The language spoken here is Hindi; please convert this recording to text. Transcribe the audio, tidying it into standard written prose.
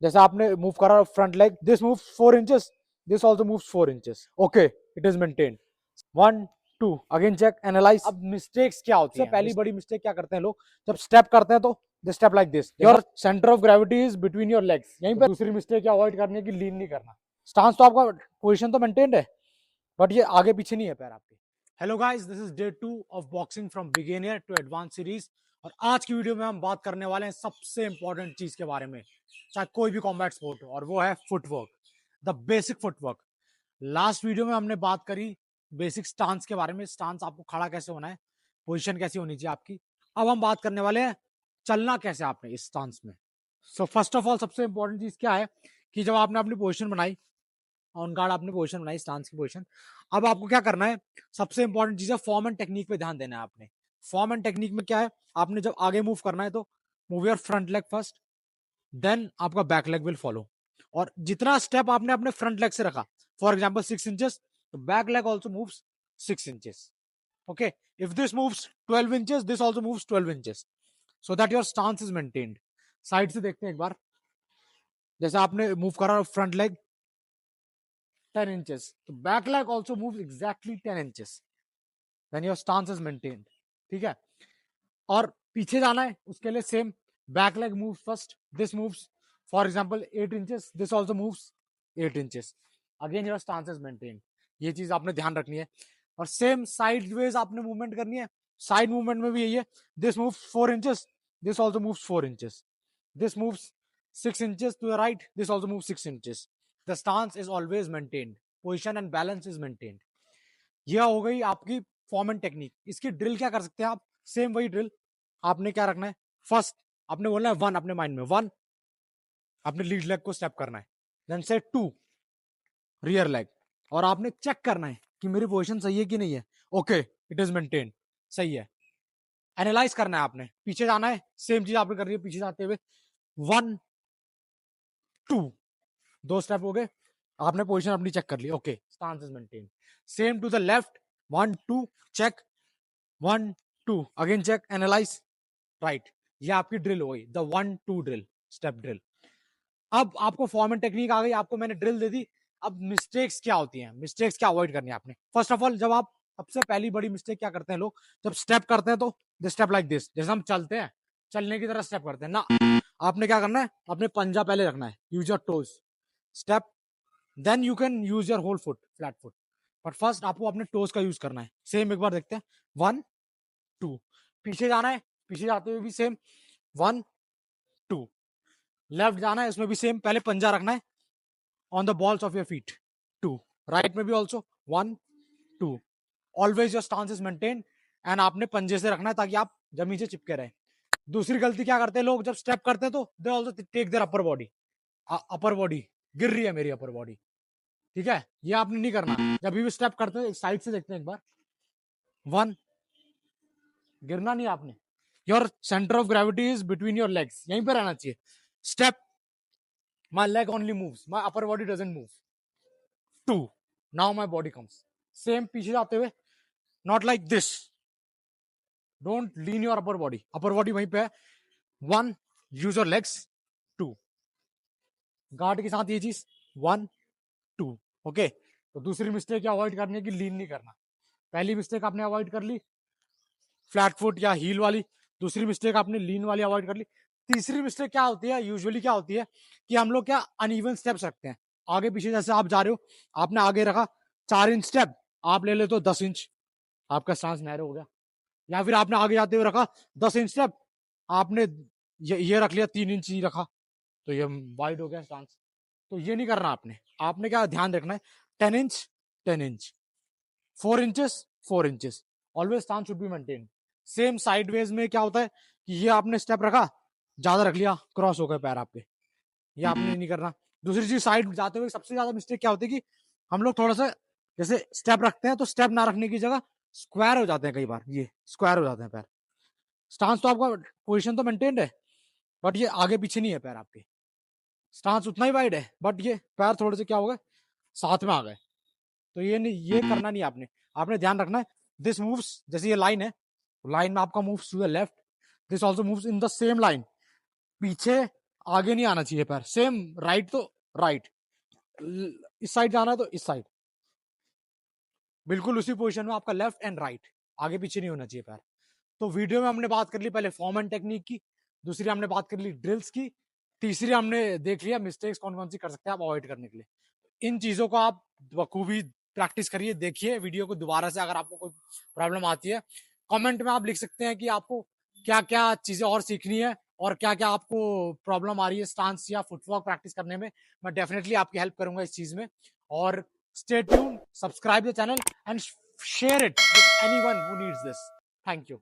जैसे आपने मूव करा front leg, this move 4 inches, this also move 4 inches, okay it is maintain. 1 2 again check analyse. अब मिस्टेक्स क्या होती है, पहली बड़ी मिस्टेक क्या करते हैं लोग, जब स्टेप करते हैं तो दे step like this, your centre of gravity is between your legs, यहीं पे दूसरी मिस्टेक क्या अवॉइड करनी है कि लीन नहीं करना। स्टांस तो आपका पोजीशन तो मेंटेन्ड है, बट ये आगे पीछे नहीं है पैर आपके। Hello guys, this is day 2 of boxing from beginner to advance series, और आज की वीडियो में हम बात करने वाले हैं सबसे इंपॉर्टेंट चीज के बारे में, चाहे कोई भी कॉम्बैट स्पोर्ट हो, और वो है footwork, the basic footwork. Last video में हमने बात करी बेसिक स्टांस के बारे में, स्टांस आपको खड़ा कैसे होना है, पोजीशन कैसी होनी चाहिए आपकी। अब हम बात करने वाले हैं चलना कैसे आपने इस स्टांस में। सो फर्स्ट ऑफ ऑल सबसे इंपॉर्टेंट चीज क्या है कि जब आपने अपनी पोजीशन बनाई, ऑन गार्ड आपने पोजीशन बनाई, स्टांस की पोजीशन, अब आपको क्या करना है, सबसे इंपॉर्टेंट चीज है फॉर्म एंड टेक्निक पे ध्यान देना है आपने। फॉर्म एंड टेक्निक में क्या है, आपने जब आगे मूव करना है तो move your front leg first, then आपका बैक लेग विल फॉलो। और जितना स्टेप आपने अपने फ्रंट लेग से रखा, फॉर एग्जाम्पल 6 इंचेस, तो back leg also moves 6 inches, okay. If this moves 12 inches, this also moves 12 inches, so that your stance is maintained. Side से देखते हैं एक बार, जैसे आपने मूव करा फ्रंट लेग 10 इंचेस, तो back leg also move exactly 10 inches, then your stance is maintained, ठीक है। और पीछे जाना है उसके लिए same, back leg moves first, this moves for example 8 inches, this also moves 8 inches, again your stance is maintained. ये चीज आपने ध्यान रखनी है। और सेम साइड वेज आपने मूवमेंट करनी है, साइड मूवमेंट में भी यही है, this moves 4 inches, this also moves 4 inches, this moves 6 inches to the right, this also moves 6 inches, the stance is always maintained, position and balance is maintained. यह हो गई आपकी फॉर्म एंड टेक्निक। इसकी ड्रिल क्या कर सकते हैं आप, सेम वही ड्रिल, आपने क्या रखना है, फर्स्ट आपने बोलना है 1, अपने माइंड में 1, अपने लीड लेग को स्टेप करना है, देन से 2 रियर लेग, और आपने चेक करना है कि मेरी पोजीशन सही है कि नहीं है, ओके इट इज मेंटेन, सही है। एनालाइज करना है आपने, पीछे जाना है, सेम चीज आपने कर रही है, पीछे जाते हुए 1 2, 2 स्टेप हो गए, आपने पोजीशन अपनी चेक कर ली, okay stance is maintain. Same to the left, 1 2 check, 1 2 again check, analyse, right. ये आपकी ड्रिल हो गई, द 1 2 ड्रिल, स्टेप ड्रिल। अब आपको फॉर्म एंड टेक्निक आ गई, आपको मैंने ड्रिल दे दी। अब मिस्टेक्स क्या होती हैं, मिस्टेक्स क्या अवॉइड करनी है आपने। फर्स्ट ऑफ ऑल, जब आप, सबसे पहली बड़ी मिस्टेक क्या करते हैं लोग, जब स्टेप करते हैं तो दे स्टेप लाइक दिस, जैसे हम चलते हैं, चलने की तरह स्टेप करते हैं ना। आपने क्या करना है, अपने पंजा पहले रखना है, use your toes, step, then you can use your whole foot, flat foot, but first आपको अपने टोज का यूज करना है। सेम एक बार देखते हैं, 1 2, पीछे जाना है, पीछे जाते हुए भी सेम 1 2, लेफ्ट जाना है, उसमें भी सेम, पहले पंजा रखना है on the balls of your feet, 2, right में भी also 1 2, always your stance is maintain, and आपने पंजे से रखना है ताकि आप जमीन से चिपके रहे। दूसरी गलती क्या करते हैं लोग, जब स्टेप करते हैं तो they also take their upper body, upper body गिर रही है मेरी अपर बॉडी, ठीक है, ये आपने नहीं करना। जब भी स्टेप करते हैं साइड से देखते हैं एक बार, 1, गिरना नहीं आपने, your centre of gravity is between your legs, यहीं पे रहना चाहिए। Step, my leg only moves, my upper body doesn't move, 2, now my body comes, same पीछे जाते हुए, not like this, don't lean your upper body वहीं पे है, 1, यूज योर लेग्स, 2, गार्ड के साथ ये चीज, 1 2, ओके। तो दूसरी मिस्टेक क्या अवॉइड करनी है कि लीन नहीं करना। पहली मिस्टेक आपने अवॉइड कर ली, फ्लैट फुट या हील वाली, दूसरी मिस्टेक आपने लीन वाली अवॉइड कर ली। तीसरी मिस्टेक क्या होती है, यूजुअली क्या होती है कि हम लोग क्या अनइवन स्टेप्स रखते हैं, आगे पीछे, जैसे आप जा रहे हो, आपने आगे रखा 4 इंच स्टेप, आप ले ले तो 10 इंच, आपका स्टांस नैरो हो गया। या फिर आपने आगे जाते हुए रखा 10 इंच स्टेप, आपने ये रख लिया 3 इंच ही रखा, तो ये वाइड हो गया स्टांस। तो ये नहीं करना आपने, आपने क्या ध्यान रखना है, 10 inch 10 inch, 4 inches 4 inches, always stance should be maintain. Same sideways में क्या होता है कि ये आपने स्टेप रखा, ज्यादा रख लिया, क्रॉस हो गए पैर आपके, ये आपने नहीं करना। दूसरी चीज, साइड जाते हुए सबसे ज्यादा मिस्टेक क्या होती है कि हम लोग थोड़ा सा, जैसे स्टेप रखते हैं तो स्टेप ना रखने की जगह स्क्वायर हो जाते हैं, कई बार ये स्क्वायर हो जाते हैं पैर। स्टांस तो आपका, पोजिशन तो मेंटेन्ड है, बट ये आगे पीछे नहीं है पैर आपके, स्टांस उतना ही वाइड है, बट ये पैर थोड़े से क्या हो गए, साथ में आ गए। तो ये नहीं, ये करना नहीं आपने। आपने ध्यान रखना है, दिस मूव्स, जैसे ये लाइन है, लाइन में आपका moves to the left, this also moves in the same line, पीछे आगे नहीं आना चाहिए पैर, सेम राइट तो राइट, इस साइड जाना है तो इस साइड, बिल्कुल उसी पोजीशन में आपका लेफ्ट एंड राइट, आगे पीछे नहीं होना चाहिए पैर। तो वीडियो में हमने बात कर ली पहले फॉर्म एंड टेक्निक की, दूसरी हमने बात कर ली ड्रिल्स की, तीसरी हमने देख लिया मिस्टेक्स कौन कौन सी कर सकते हैं आप अवॉइड करने के लिए। इन चीजों को आप बखूबी प्रैक्टिस करिए, देखिए वीडियो को दोबारा से, अगर आपको कोई प्रॉब्लम आती है कमेंट में आप लिख सकते हैं कि आपको क्या क्या चीजें और सीखनी है और क्या क्या आपको प्रॉब्लम आ रही है स्टांस या फुटवर्क प्रैक्टिस करने में। मैं डेफिनेटली आपकी हेल्प करूंगा इस चीज में। और stay tune, subscribe the channel and share it with anyone who needs this. Thank you.